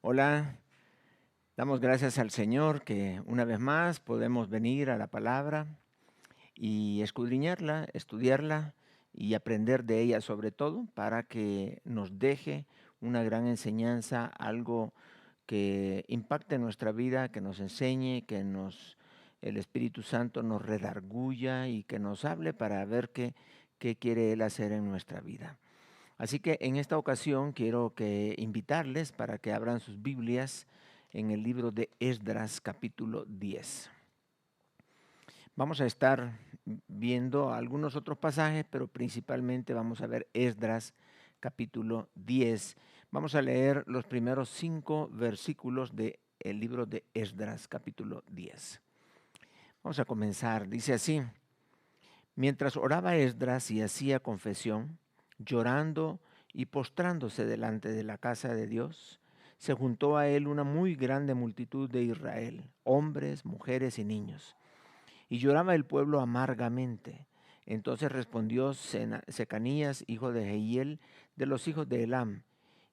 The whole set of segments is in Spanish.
Hola, damos gracias al Señor que una vez más podemos venir a la palabra y escudriñarla, estudiarla y aprender de ella sobre todo para que nos deje una gran enseñanza, algo que impacte nuestra vida, que nos enseñe, el Espíritu Santo nos redarguya y que nos hable para ver qué quiere Él hacer en nuestra vida. Así que en esta ocasión quiero invitarles para que abran sus Biblias en el libro de Esdras capítulo 10. Vamos a estar viendo algunos otros pasajes, pero principalmente vamos a ver Esdras capítulo 10. Vamos a leer los primeros 5 versículos del libro de Esdras capítulo 10. Vamos a comenzar, dice así: mientras oraba Esdras y hacía confesión, llorando y postrándose delante de la casa de Dios, se juntó a él una muy grande multitud de Israel, hombres, mujeres y niños. Y lloraba el pueblo amargamente. Entonces respondió Secanías, hijo de Jehiel, de los hijos de Elam,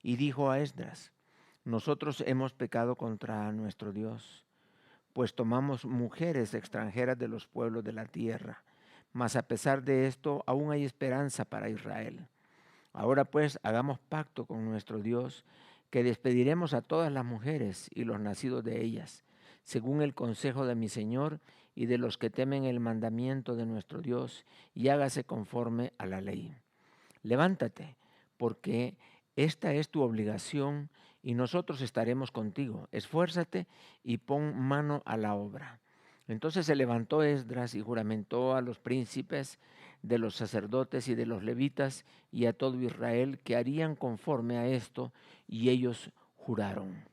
y dijo a Esdras: nosotros hemos pecado contra nuestro Dios, pues tomamos mujeres extranjeras de los pueblos de la tierra. Mas a pesar de esto, aún hay esperanza para Israel. Ahora pues, hagamos pacto con nuestro Dios, que despediremos a todas las mujeres y los nacidos de ellas, según el consejo de mi Señor y de los que temen el mandamiento de nuestro Dios, y hágase conforme a la ley. Levántate, porque esta es tu obligación, y nosotros estaremos contigo. Esfuérzate y pon mano a la obra. Entonces se levantó Esdras y juramentó a los príncipes de los sacerdotes y de los levitas y a todo Israel que harían conforme a esto, y ellos juraron.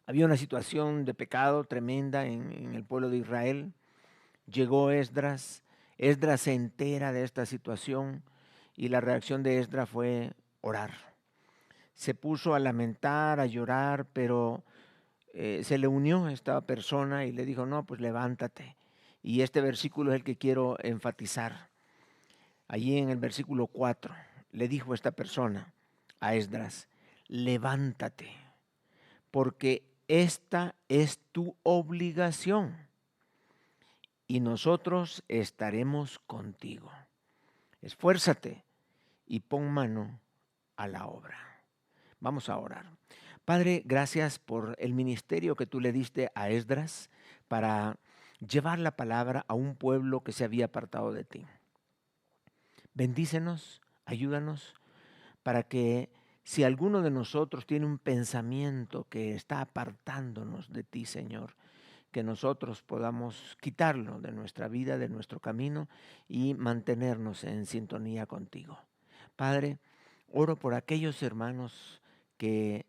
Había una situación de pecado tremenda en el pueblo de Israel. Llegó Esdras. Esdras se entera de esta situación y la reacción de Esdras fue orar. Se puso a lamentar, a llorar, pero se le unió a esta persona y le dijo: no, pues levántate. Y este versículo es el que quiero enfatizar. Allí en el versículo 4 le dijo esta persona a Esdras: levántate, porque esta es tu obligación y nosotros estaremos contigo. Esfuérzate y pon mano a la obra. Vamos a orar. Padre, gracias por el ministerio que tú le diste a Esdras para llevar la palabra a un pueblo que se había apartado de ti. Bendícenos, ayúdanos para que si alguno de nosotros tiene un pensamiento que está apartándonos de ti, Señor, que nosotros podamos quitarlo de nuestra vida, de nuestro camino y mantenernos en sintonía contigo. Padre, oro por aquellos hermanos que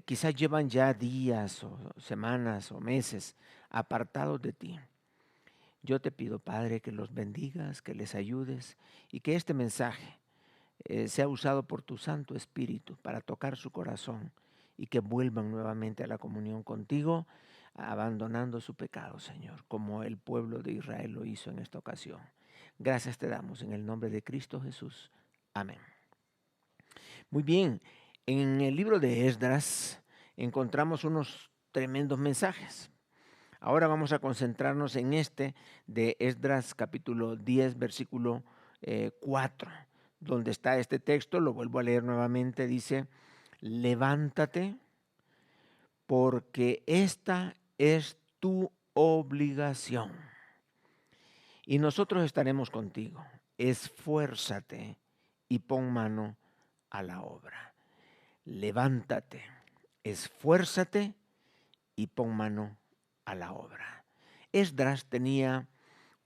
quizás llevan ya días o semanas o meses apartados de ti. Yo te pido, Padre, que los bendigas, que les ayudes y que este mensaje sea usado por tu Santo Espíritu para tocar su corazón y que vuelvan nuevamente a la comunión contigo, abandonando su pecado, Señor, como el pueblo de Israel lo hizo en esta ocasión. Gracias te damos en el nombre de Cristo Jesús. Amén. Muy bien, en el libro de Esdras encontramos unos tremendos mensajes. Ahora vamos a concentrarnos en este de Esdras capítulo 10, versículo 4, donde está este texto. Lo vuelvo a leer nuevamente. Dice: levántate, porque esta es tu obligación y nosotros estaremos contigo. Esfuérzate y pon mano a la obra. Levántate, esfuérzate y pon mano a la obra. Esdras tenía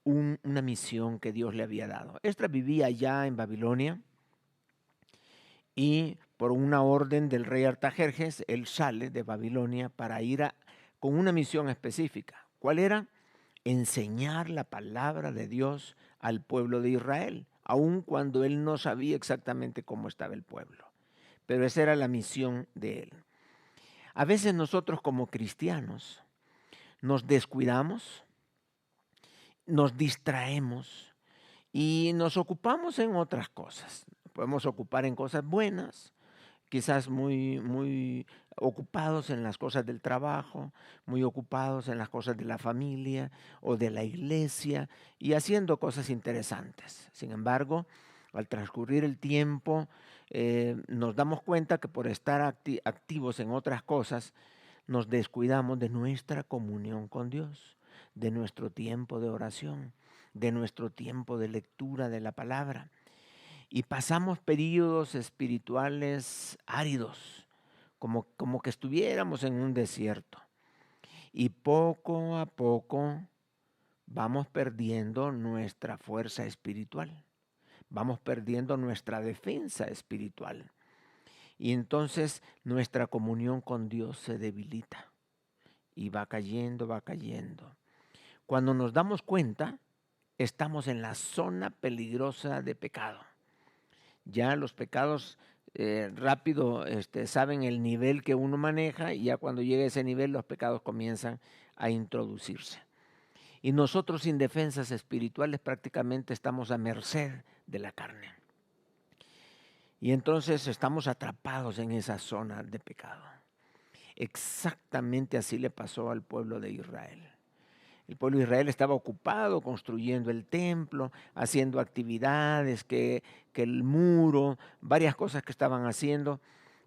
una misión que Dios le había dado. Esdras vivía allá en Babilonia y por una orden del rey Artajerjes, él sale de Babilonia para con una misión específica. ¿Cuál era? Enseñar la palabra de Dios al pueblo de Israel, aun cuando él no sabía exactamente cómo estaba el pueblo. Pero esa era la misión de él. A veces nosotros como cristianos nos descuidamos, nos distraemos y nos ocupamos en otras cosas. Podemos ocupar en cosas buenas, quizás muy ocupados en las cosas del trabajo, muy ocupados en las cosas de la familia o de la iglesia y haciendo cosas interesantes. Sin embargo, al transcurrir el tiempo, nos damos cuenta que por estar activos en otras cosas, nos descuidamos de nuestra comunión con Dios, de nuestro tiempo de oración, de nuestro tiempo de lectura de la palabra. Y pasamos periodos espirituales áridos, como que estuviéramos en un desierto. Y poco a poco vamos perdiendo nuestra fuerza espiritual, vamos perdiendo nuestra defensa espiritual. Y entonces nuestra comunión con Dios se debilita y va cayendo, va cayendo. Cuando nos damos cuenta, estamos en la zona peligrosa de pecado. Ya los pecados rápido saben el nivel que uno maneja y ya cuando llega a ese nivel los pecados comienzan a introducirse. Y nosotros sin defensas espirituales prácticamente estamos a merced de la carne. Y entonces estamos atrapados en esa zona de pecado. Exactamente así le pasó al pueblo de Israel. El pueblo de Israel estaba ocupado construyendo el templo, haciendo actividades, que el muro, varias cosas que estaban haciendo,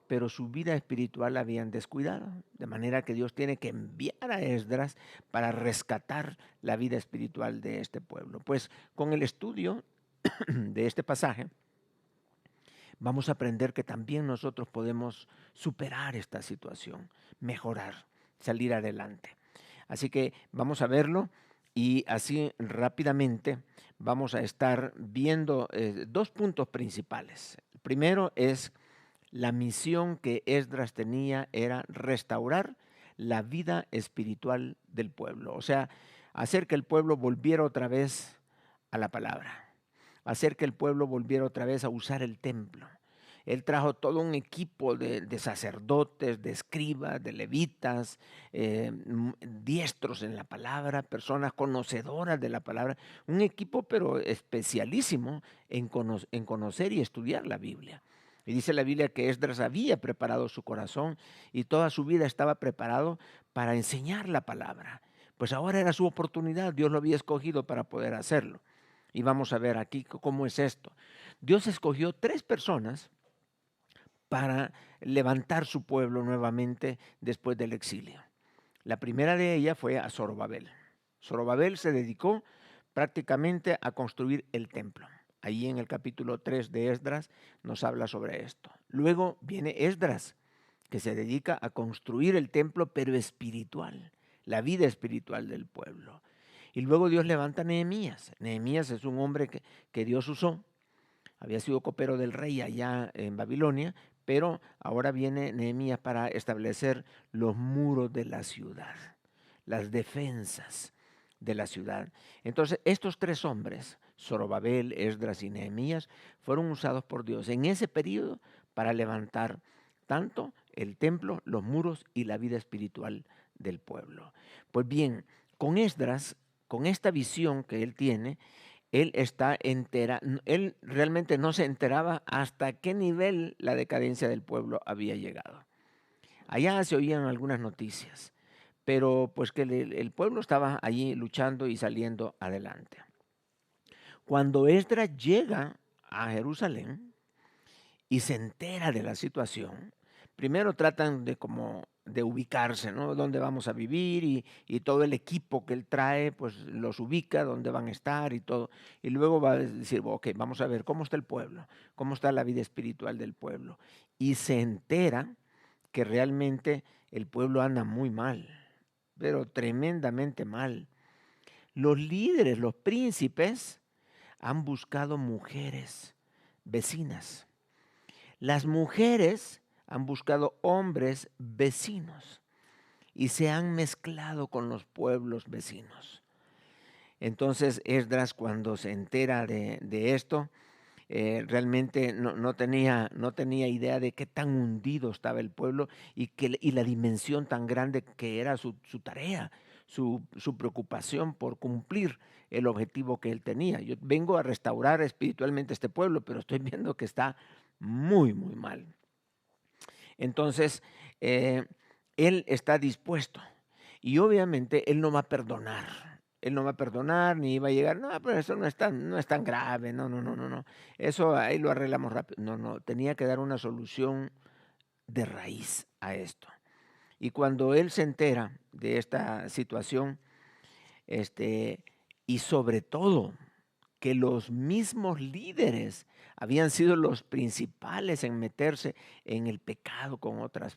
pero su vida espiritual la habían descuidado. De manera que Dios tiene que enviar a Esdras para rescatar la vida espiritual de este pueblo. Pues con el estudio de este pasaje, vamos a aprender que también nosotros podemos superar esta situación, mejorar, salir adelante. Así que vamos a verlo y así rápidamente vamos a estar viendo dos puntos principales. El primero es la misión que Esdras tenía era restaurar la vida espiritual del pueblo, o sea, hacer que el pueblo volviera otra vez a la palabra, hacer que el pueblo volviera otra vez a usar el templo. Él trajo todo un equipo de sacerdotes, de escribas, de levitas, diestros en la palabra, personas conocedoras de la palabra, un equipo pero especialísimo en conocer y estudiar la Biblia. Y dice la Biblia que Esdras había preparado su corazón y toda su vida estaba preparado para enseñar la palabra. Pues ahora era su oportunidad, Dios lo había escogido para poder hacerlo. Y vamos a ver aquí cómo es esto. Dios escogió 3 personas para levantar su pueblo nuevamente después del exilio. La primera de ellas fue a Zorobabel. Zorobabel se dedicó prácticamente a construir el templo. Ahí en el capítulo 3 de Esdras nos habla sobre esto. Luego viene Esdras, que se dedica a construir el templo, pero espiritual, la vida espiritual del pueblo. Y luego Dios levanta a Nehemías. Nehemías es un hombre que Dios usó. Había sido copero del rey allá en Babilonia, pero ahora viene Nehemías para establecer los muros de la ciudad, las defensas de la ciudad. Entonces, estos 3 hombres, Zorobabel, Esdras y Nehemías, fueron usados por Dios en ese periodo para levantar tanto el templo, los muros y la vida espiritual del pueblo. Pues bien, con Esdras, con esta visión que él tiene, él realmente no se enteraba hasta qué nivel la decadencia del pueblo había llegado. Allá se oían algunas noticias, pero pues que el pueblo estaba allí luchando y saliendo adelante. Cuando Esdras llega a Jerusalén y se entera de la situación, primero tratan de ubicarse, ¿no? Dónde vamos a vivir y todo el equipo que él trae, pues los ubica, dónde van a estar y todo. Y luego va a decir, ok, vamos a ver cómo está el pueblo, cómo está la vida espiritual del pueblo. Y se entera que realmente el pueblo anda muy mal, pero tremendamente mal. Los líderes, los príncipes, han buscado mujeres vecinas. Las mujeres han buscado hombres vecinos y se han mezclado con los pueblos vecinos. Entonces Esdras, cuando se entera de esto, realmente no tenía idea de qué tan hundido estaba el pueblo y la dimensión tan grande que era su tarea, su preocupación por cumplir el objetivo que él tenía. Yo vengo a restaurar espiritualmente este pueblo, pero estoy viendo que está muy, muy mal. Entonces, él está dispuesto y obviamente él no va a perdonar. Él no va a perdonar ni va a llegar, no, pero eso no es tan grave, no, no, no, no, no. Eso ahí lo arreglamos rápido. No, no, tenía que dar una solución de raíz a esto. Y cuando él se entera de esta situación, y sobre todo que los mismos líderes habían sido los principales en meterse en el pecado con otros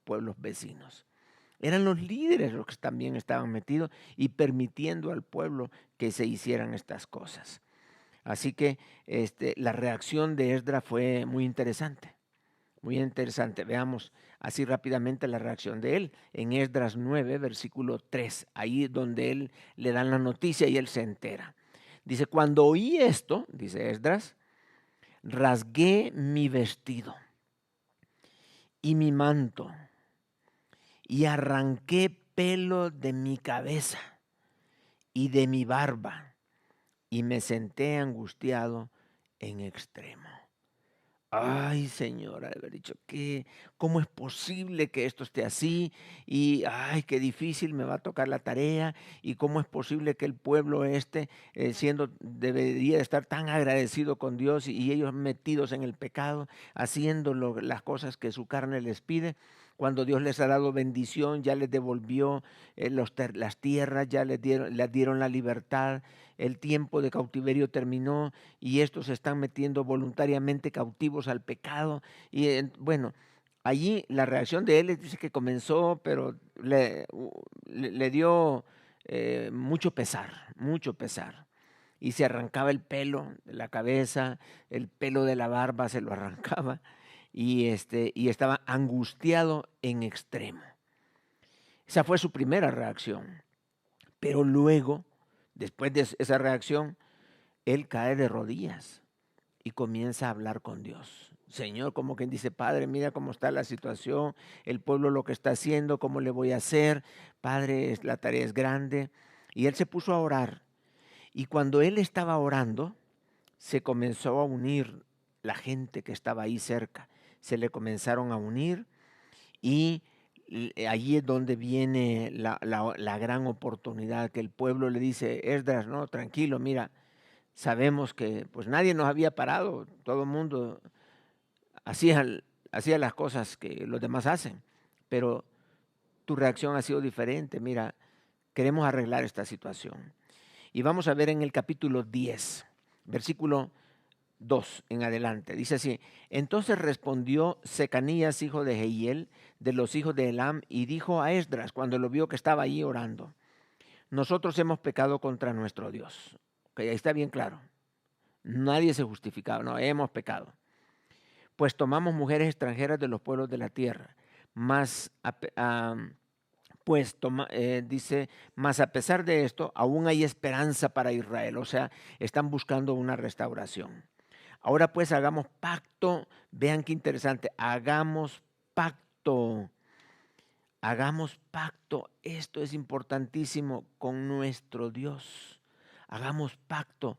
pueblos vecinos. Eran los líderes los que también estaban metidos y permitiendo al pueblo que se hicieran estas cosas. Así que la reacción de Esdras fue muy interesante. Muy interesante. Veamos así rápidamente la reacción de él en Esdras 9, versículo 3. Ahí donde él le dan la noticia y él se entera. Dice, cuando oí esto, dice Esdras, rasgué mi vestido y mi manto y arranqué pelo de mi cabeza y de mi barba y me senté angustiado en extremo. Ay, señora, de haber dicho que, ¿cómo es posible que esto esté así? Y, ay, qué difícil me va a tocar la tarea. Y cómo es posible que el pueblo debería de estar tan agradecido con Dios y ellos metidos en el pecado, haciendo las cosas que su carne les pide. Cuando Dios les ha dado bendición, ya les devolvió las tierras, ya les dieron la libertad, el tiempo de cautiverio terminó y estos se están metiendo voluntariamente cautivos al pecado. Y bueno, allí la reacción de él dice que comenzó, pero le dio mucho pesar. Y se arrancaba el pelo de la cabeza, el pelo de la barba se lo arrancaba y estaba angustiado en extremo. Esa fue su primera reacción. Pero luego, después de esa reacción, él cae de rodillas y comienza a hablar con Dios. Señor, como quien dice, Padre, mira cómo está la situación, el pueblo lo que está haciendo, cómo le voy a hacer. Padre, la tarea es grande. Y él se puso a orar. Y cuando él estaba orando, se comenzó a unir la gente que estaba ahí cerca. Se le comenzaron a unir y allí es donde viene la gran oportunidad que el pueblo le dice, Esdras, no, tranquilo, mira, sabemos que pues nadie nos había parado, todo el mundo hacía, hacía las cosas que los demás hacen, pero tu reacción ha sido diferente, mira, queremos arreglar esta situación. Y vamos a ver en el capítulo 10, versículo 2 en adelante. Dice así, entonces respondió Secanías, hijo de Jehiel, de los hijos de Elam, y dijo a Esdras, cuando lo vio que estaba ahí orando, nosotros hemos pecado contra nuestro Dios. Ok, ahí está bien claro. Nadie se justificaba, no, hemos pecado. Pues tomamos mujeres extranjeras de los pueblos de la tierra, mas dice, mas a pesar de esto, aún hay esperanza para Israel, o sea, están buscando una restauración. Ahora pues hagamos pacto, vean qué interesante, hagamos pacto, esto es importantísimo con nuestro Dios, hagamos pacto,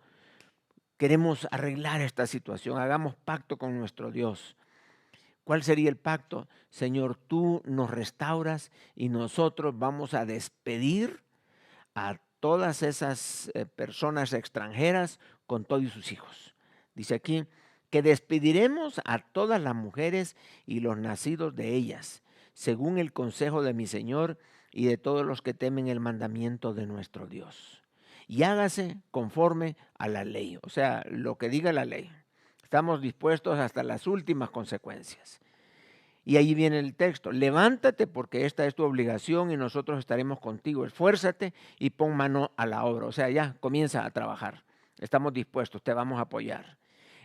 queremos arreglar esta situación, hagamos pacto con nuestro Dios. ¿Cuál sería el pacto? Señor, tú nos restauras y nosotros vamos a despedir a todas esas personas extranjeras con todos sus hijos. Dice aquí que despediremos a todas las mujeres y los nacidos de ellas, según el consejo de mi Señor y de todos los que temen el mandamiento de nuestro Dios. Y hágase conforme a la ley, o sea, lo que diga la ley. Estamos dispuestos hasta las últimas consecuencias. Y ahí viene el texto, levántate porque esta es tu obligación y nosotros estaremos contigo. Esfuérzate y pon mano a la obra. O sea, ya comienza a trabajar. Estamos dispuestos, te vamos a apoyar.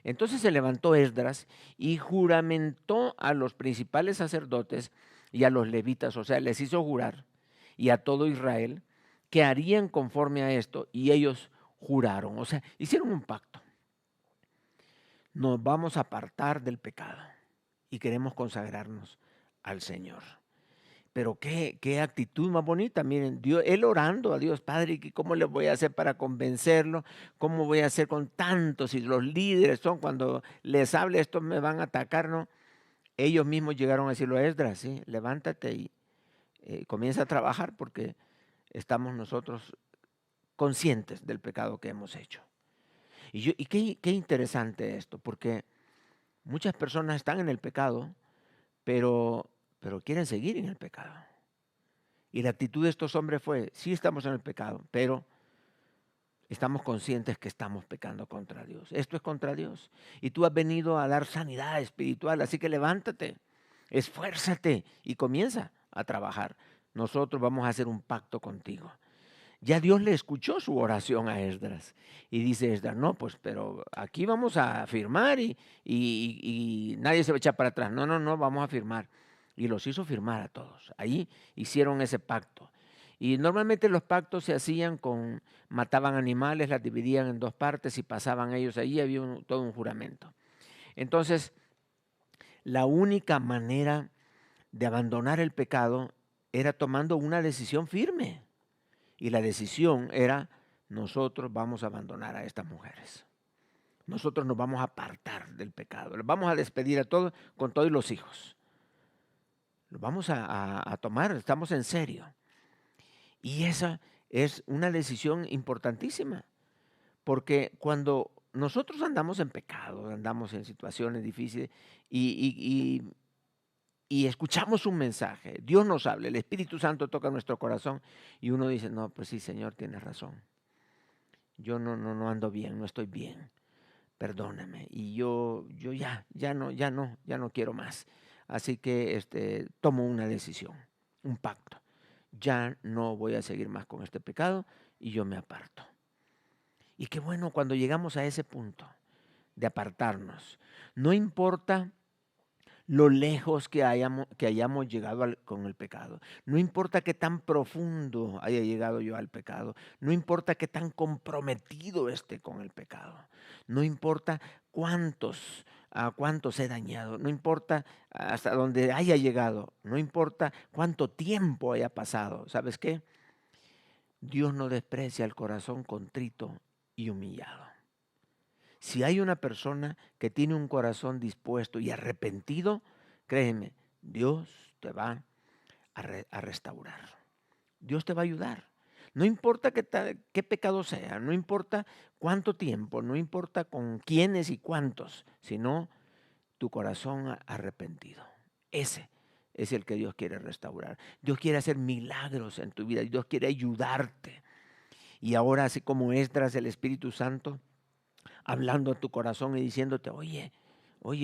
Entonces se levantó Esdras y juramentó a los principales sacerdotes y a los levitas, o sea, les hizo jurar, y a todo Israel, que harían conforme a esto, y ellos juraron, o sea, hicieron un pacto. Nos vamos a apartar del pecado y queremos consagrarnos al Señor. Pero qué actitud más bonita, miren, Dios, él orando a Dios, Padre, ¿cómo le voy a hacer para convencerlo? ¿Cómo voy a hacer con tantos? Y los líderes son, cuando les hable, estos me van a atacar, ¿no? Ellos mismos llegaron a decirlo a Esdras, ¿sí? Levántate y comienza a trabajar porque estamos nosotros conscientes del pecado que hemos hecho. Y qué interesante esto, porque muchas personas están en el pecado, pero quieren seguir en el pecado. Y la actitud de estos hombres fue, sí estamos en el pecado, pero estamos conscientes que estamos pecando contra Dios. Esto es contra Dios. Y tú has venido a dar sanidad espiritual, así que levántate, esfuérzate y comienza a trabajar. Nosotros vamos a hacer un pacto contigo. Ya Dios le escuchó su oración a Esdras. Y dice Esdras, no, pues, pero aquí vamos a firmar y nadie se va a echar para atrás. No, no, no, vamos a firmar. Y los hizo firmar a todos. Ahí hicieron ese pacto. Y normalmente los pactos se hacían mataban animales, las dividían en dos partes y pasaban ellos ahí, había todo un juramento. Entonces, la única manera de abandonar el pecado era tomando una decisión firme. Y la decisión era, nosotros vamos a abandonar a estas mujeres. Nosotros nos vamos a apartar del pecado. Los vamos a despedir a todos, con todos los hijos. Los vamos a tomar, estamos en serio. Y esa es una decisión importantísima. Porque cuando nosotros andamos en pecado, andamos en situaciones difíciles y escuchamos un mensaje, Dios nos habla, el Espíritu Santo toca nuestro corazón y uno dice, no, pues sí, Señor, tienes razón. Yo no ando bien, no estoy bien. Perdóname. Y yo ya no quiero más. Así que tomo una decisión, un pacto. Ya no voy a seguir más con este pecado y yo me aparto. Y qué bueno cuando llegamos a ese punto de apartarnos. No importa lo lejos que hayamos llegado con el pecado. No importa qué tan profundo haya llegado yo al pecado. No importa qué tan comprometido esté con el pecado. No importa cuántos he dañado. No importa hasta dónde haya llegado. No importa cuánto tiempo haya pasado. ¿Sabes qué? Dios no desprecia el corazón contrito y humillado. Si hay una persona que tiene un corazón dispuesto y arrepentido, créeme, Dios te va a restaurar. Dios te va a ayudar. No importa qué pecado sea, no importa cuánto tiempo, no importa con quiénes y cuántos, sino tu corazón arrepentido. Ese es el que Dios quiere restaurar. Dios quiere hacer milagros en tu vida. Dios quiere ayudarte. Y ahora, así como Esdras, el Espíritu Santo hablando a tu corazón y diciéndote, oye,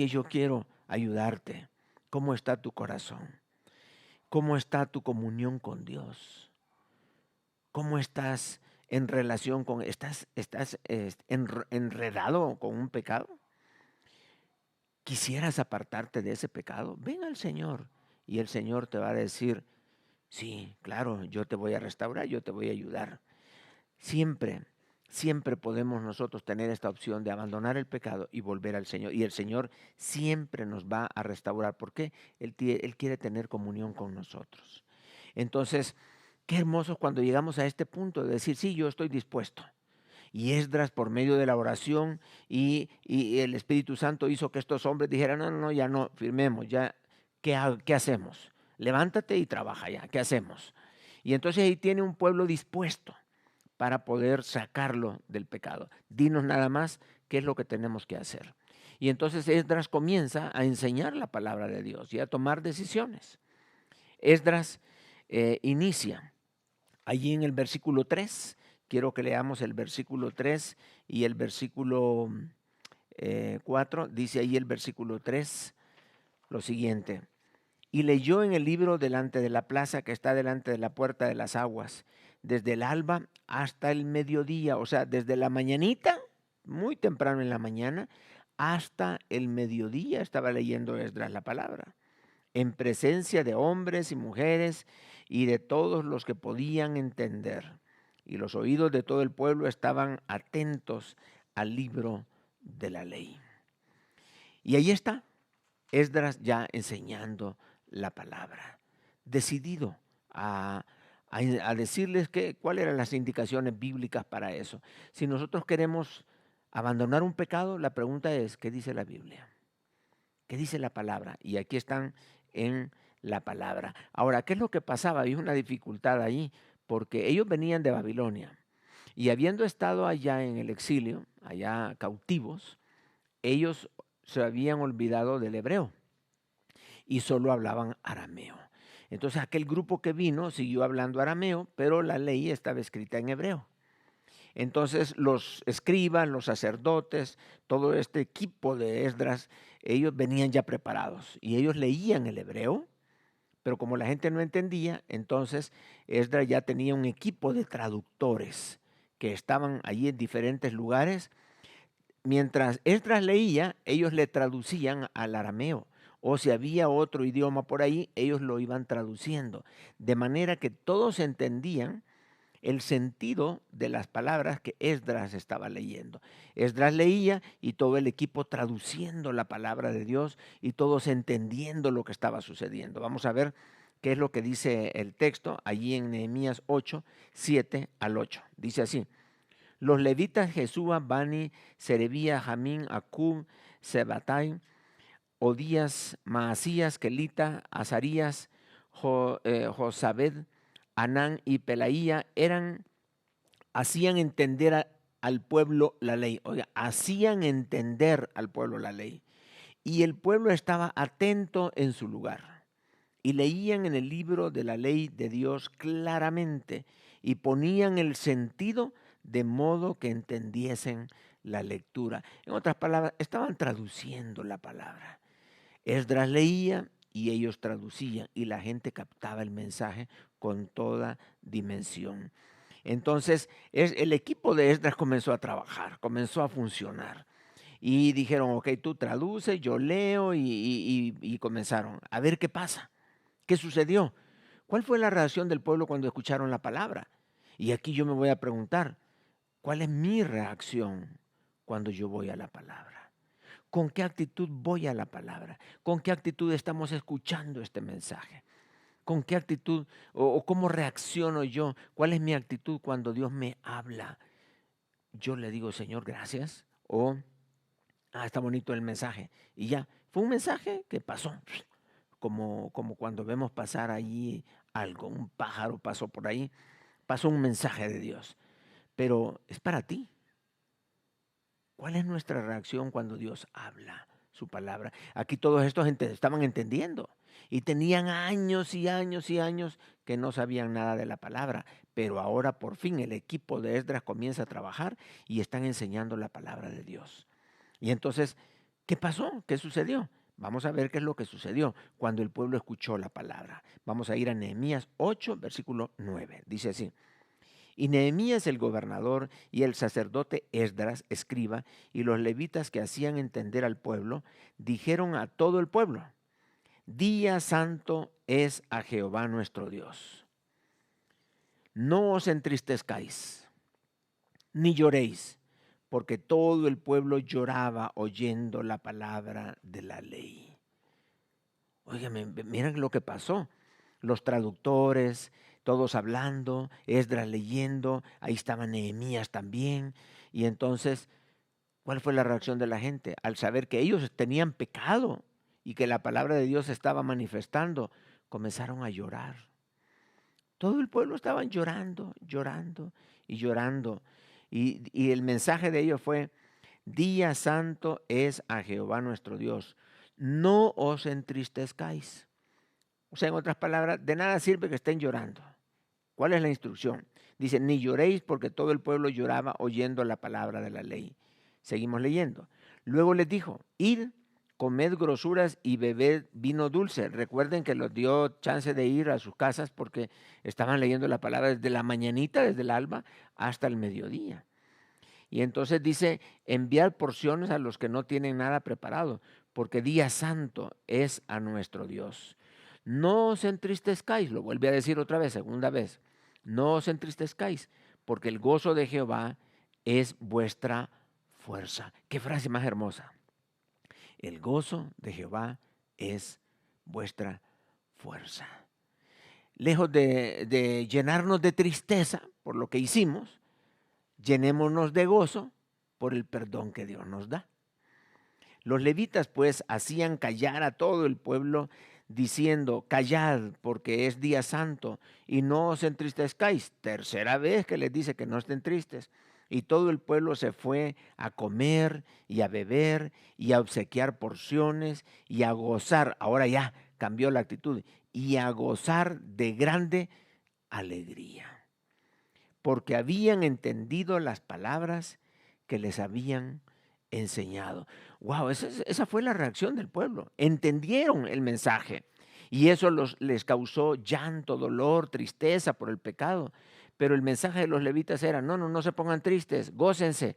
yo quiero ayudarte. ¿Cómo está tu corazón? ¿Cómo está tu comunión con Dios? ¿Cómo estás en relación estás enredado con un pecado? ¿Quisieras apartarte de ese pecado? Ven al Señor y el Señor te va a decir, sí, claro, yo te voy a restaurar, yo te voy a ayudar. Siempre podemos nosotros tener esta opción de abandonar el pecado y volver al Señor. Y el Señor siempre nos va a restaurar. ¿Por qué? Él quiere tener comunión con nosotros. Entonces, qué hermoso cuando llegamos a este punto de decir, sí, yo estoy dispuesto. Y Esdras, por medio de la oración y el Espíritu Santo hizo que estos hombres dijeran, no, ya no, firmemos, ya, ¿qué hacemos? Levántate y trabaja ya, ¿qué hacemos? Y entonces ahí tiene un pueblo dispuesto para poder sacarlo del pecado. Dinos nada más qué es lo que tenemos que hacer. Y entonces Esdras comienza a enseñar la palabra de Dios y a tomar decisiones. Esdras inicia allí en el versículo 3. Quiero que leamos el versículo 3 y el versículo 4. Dice ahí el versículo 3 lo siguiente. Y leyó en el libro delante de la plaza que está delante de la puerta de las aguas, desde el alba hasta el mediodía, o sea, desde la mañanita, muy temprano en la mañana, hasta el mediodía estaba leyendo Esdras la palabra, en presencia de hombres y mujeres y de todos los que podían entender. Y los oídos de todo el pueblo estaban atentos al libro de la ley. Y ahí está Esdras ya enseñando la palabra, decidido a decirles cuáles eran las indicaciones bíblicas para eso. Si nosotros queremos abandonar un pecado, la pregunta es, ¿qué dice la Biblia? ¿Qué dice la palabra? Y aquí están en la palabra. Ahora, ¿qué es lo que pasaba? Había una dificultad ahí, porque ellos venían de Babilonia y habiendo estado allá en el exilio, allá cautivos, ellos se habían olvidado del hebreo y solo hablaban arameo. Entonces aquel grupo que vino siguió hablando arameo, pero la ley estaba escrita en hebreo. Entonces los escribas, los sacerdotes, todo este equipo de Esdras, ellos venían ya preparados y ellos leían el hebreo, pero como la gente no entendía, entonces Esdras ya tenía un equipo de traductores que estaban allí en diferentes lugares. Mientras Esdras leía, ellos le traducían al arameo. O si había otro idioma por ahí, ellos lo iban traduciendo. De manera que todos entendían el sentido de las palabras que Esdras estaba leyendo. Esdras leía y todo el equipo traduciendo la palabra de Dios y todos entendiendo lo que estaba sucediendo. Vamos a ver qué es lo que dice el texto allí en Nehemías 8, 7 al 8. Dice así: los levitas Jesúa, Bani, Serebía, Jamín, Acub, Sebatai, Odías, Maasías, Kelita, Azarías, Josabed, Anán y Pelaía hacían entender al pueblo la ley. Oiga, hacían entender al pueblo la ley. Y el pueblo estaba atento en su lugar. Y leían en el libro de la ley de Dios claramente y ponían el sentido de modo que entendiesen la lectura. En otras palabras, estaban traduciendo la palabra. Esdras leía y ellos traducían y la gente captaba el mensaje con toda dimensión. Entonces el equipo de Esdras comenzó a trabajar, comenzó a funcionar. Y dijeron, ok, tú traduces, yo leo y comenzaron a ver qué pasa. ¿Qué sucedió? ¿Cuál fue la reacción del pueblo cuando escucharon la palabra? Y aquí yo me voy a preguntar, ¿cuál es mi reacción cuando yo voy a la palabra? ¿Con qué actitud voy a la palabra? ¿Con qué actitud estamos escuchando este mensaje? ¿Con qué actitud o cómo reacciono yo? ¿Cuál es mi actitud cuando Dios me habla? Yo le digo, Señor, gracias. O, está bonito el mensaje. Y ya, fue un mensaje que pasó. Como cuando vemos pasar allí algo, un pájaro pasó por ahí, pasó un mensaje de Dios. Pero es para ti. ¿Cuál es nuestra reacción cuando Dios habla su palabra? Aquí todos estos estaban entendiendo y tenían años y años y años que no sabían nada de la palabra, pero ahora por fin el equipo de Esdras comienza a trabajar y están enseñando la palabra de Dios. Y entonces, ¿qué pasó? ¿Qué sucedió? Vamos a ver qué es lo que sucedió cuando el pueblo escuchó la palabra. Vamos a ir a Nehemías 8, versículo 9. Dice así: y Nehemías el gobernador y el sacerdote Esdras, escriba, y los levitas que hacían entender al pueblo, dijeron a todo el pueblo: día santo es a Jehová nuestro Dios. No os entristezcáis, ni lloréis, porque todo el pueblo lloraba oyendo la palabra de la ley. Óigame, miren lo que pasó. Los traductores, todos hablando, Esdras leyendo, ahí estaba Nehemías también. Y entonces, ¿cuál fue la reacción de la gente? Al saber que ellos tenían pecado y que la palabra de Dios se estaba manifestando, comenzaron a llorar. Todo el pueblo estaba llorando, llorando y llorando. Y el mensaje de ellos fue: día santo es a Jehová nuestro Dios. No os entristezcáis. O sea, en otras palabras, de nada sirve que estén llorando. ¿Cuál es la instrucción? Dice, ni lloréis, porque todo el pueblo lloraba oyendo la palabra de la ley. Seguimos leyendo. Luego les dijo: id, comed grosuras y bebed vino dulce. Recuerden que les dio chance de ir a sus casas porque estaban leyendo la palabra desde la mañanita, desde el alba, hasta el mediodía. Y entonces dice, enviar porciones a los que no tienen nada preparado, porque día santo es a nuestro Dios. No os entristezcáis, lo vuelve a decir otra vez, segunda vez. No os entristezcáis, porque el gozo de Jehová es vuestra fuerza. Qué frase más hermosa. El gozo de Jehová es vuestra fuerza. Lejos de llenarnos de tristeza por lo que hicimos, llenémonos de gozo por el perdón que Dios nos da. Los levitas pues hacían callar a todo el pueblo diciendo, callad porque es día santo y no os entristezcáis. Tercera vez que les dice que no estén tristes. Y todo el pueblo se fue a comer y a beber y a obsequiar porciones y a gozar. Ahora ya cambió la actitud. Y a gozar de grande alegría. Porque habían entendido las palabras que les habían enseñado. Wow, esa fue la reacción del pueblo. Entendieron el mensaje y eso les causó llanto, dolor, tristeza por el pecado. Pero el mensaje de los levitas era, no se pongan tristes, gócense,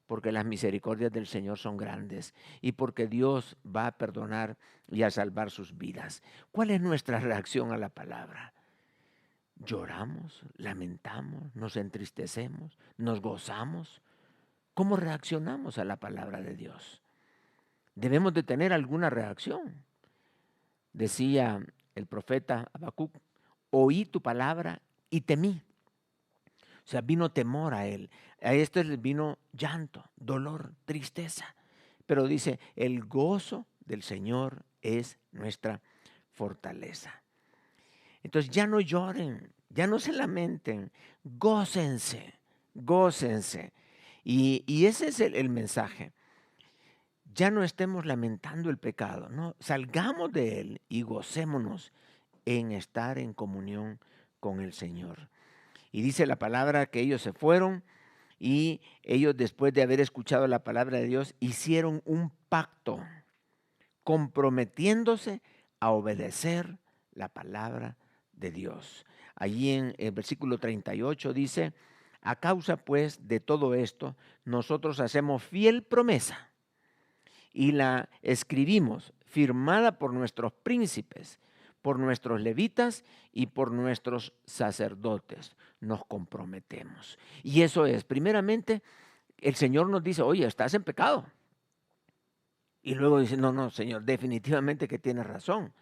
porque las misericordias del Señor son grandes y porque Dios va a perdonar y a salvar sus vidas. ¿Cuál es nuestra reacción a la palabra? Lloramos, lamentamos, nos entristecemos, nos gozamos. ¿Cómo reaccionamos a la palabra de Dios? Debemos de tener alguna reacción. Decía el profeta Habacuc, oí tu palabra y temí. O sea, vino temor a él. A esto le vino llanto, dolor, tristeza. Pero dice, el gozo del Señor es nuestra fortaleza. Entonces ya no lloren, ya no se lamenten, gócense, gócense. Y ese es el mensaje. Ya no estemos lamentando el pecado, no, salgamos de él y gocémonos en estar en comunión con el Señor. Y dice la palabra que ellos se fueron y ellos después de haber escuchado la palabra de Dios hicieron un pacto comprometiéndose a obedecer la palabra de Dios. Allí en el versículo 38 dice, a causa pues de todo esto, nosotros hacemos fiel promesa y la escribimos, firmada por nuestros príncipes, por nuestros levitas y por nuestros sacerdotes. Nos comprometemos. Y eso es, primeramente, el Señor nos dice, oye, estás en pecado. Y luego dice, no, Señor, definitivamente que tienes razón.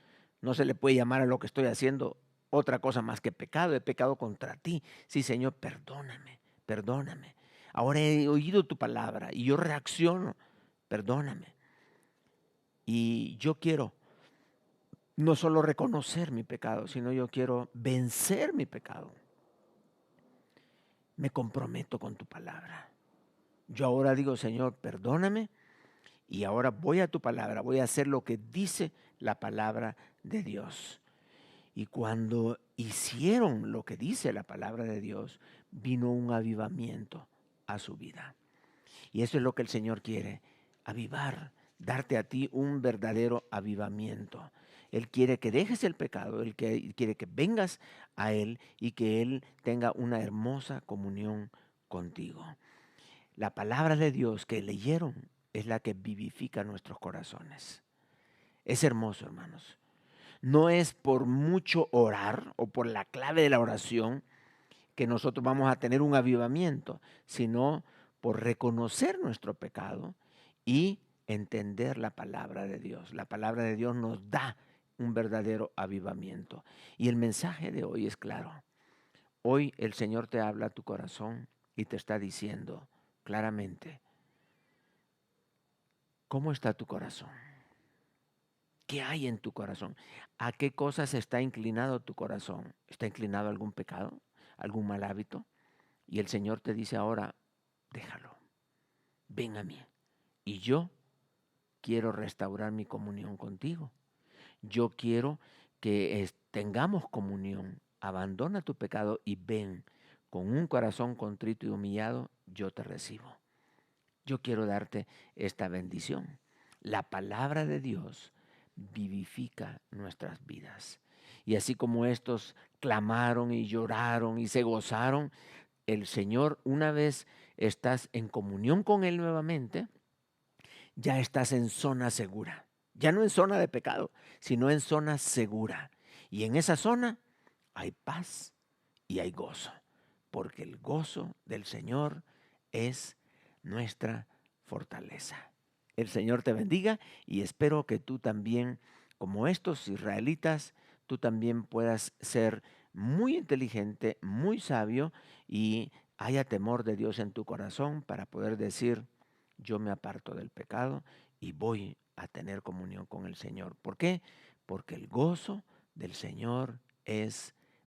No se le puede llamar a lo que estoy haciendo otra cosa más que pecado. He pecado contra ti. Sí, Señor, perdóname, perdóname. Ahora he oído tu palabra y yo reacciono. Perdóname. Y yo quiero no solo reconocer mi pecado, sino yo quiero vencer mi pecado. Me comprometo con tu palabra. Yo ahora digo, Señor, perdóname. Y ahora voy a tu palabra, voy a hacer lo que dice la palabra de Dios. Y cuando hicieron lo que dice la palabra de Dios, vino un avivamiento a su vida. Y eso es lo que el Señor quiere, avivar, darte a ti un verdadero avivamiento. Él quiere que dejes el pecado, Él quiere que vengas a Él y que Él tenga una hermosa comunión contigo. La palabra de Dios que leyeron es la que vivifica nuestros corazones. Es hermoso, hermanos. No es por mucho orar o por la clave de la oración que nosotros vamos a tener un avivamiento, sino por reconocer nuestro pecado y entender la palabra de Dios. La palabra de Dios nos da un verdadero avivamiento. Y el mensaje de hoy es claro. Hoy el Señor te habla a tu corazón y te está diciendo claramente, ¿cómo está tu corazón? ¿Qué hay en tu corazón? ¿A qué cosas está inclinado tu corazón? ¿Está inclinado a algún pecado? ¿Algún mal hábito? Y el Señor te dice ahora, déjalo, ven a mí. Y yo quiero restaurar mi comunión contigo. Yo quiero que tengamos comunión. Abandona tu pecado y ven. Con un corazón contrito y humillado, yo te recibo. Yo quiero darte esta bendición. La palabra de Dios vivifica nuestras vidas. Y así como estos clamaron y lloraron y se gozaron, el Señor, una vez estás en comunión con Él nuevamente, ya estás en zona segura. Ya no en zona de pecado, sino en zona segura. Y en esa zona hay paz y hay gozo, porque el gozo del Señor es nuestra fortaleza. El Señor te bendiga y espero que tú también, como estos israelitas, tú también puedas ser muy inteligente, muy sabio y haya temor de Dios en tu corazón para poder decir, yo me aparto del pecado y voy a tener comunión con el Señor. ¿Por qué? Porque el gozo del Señor es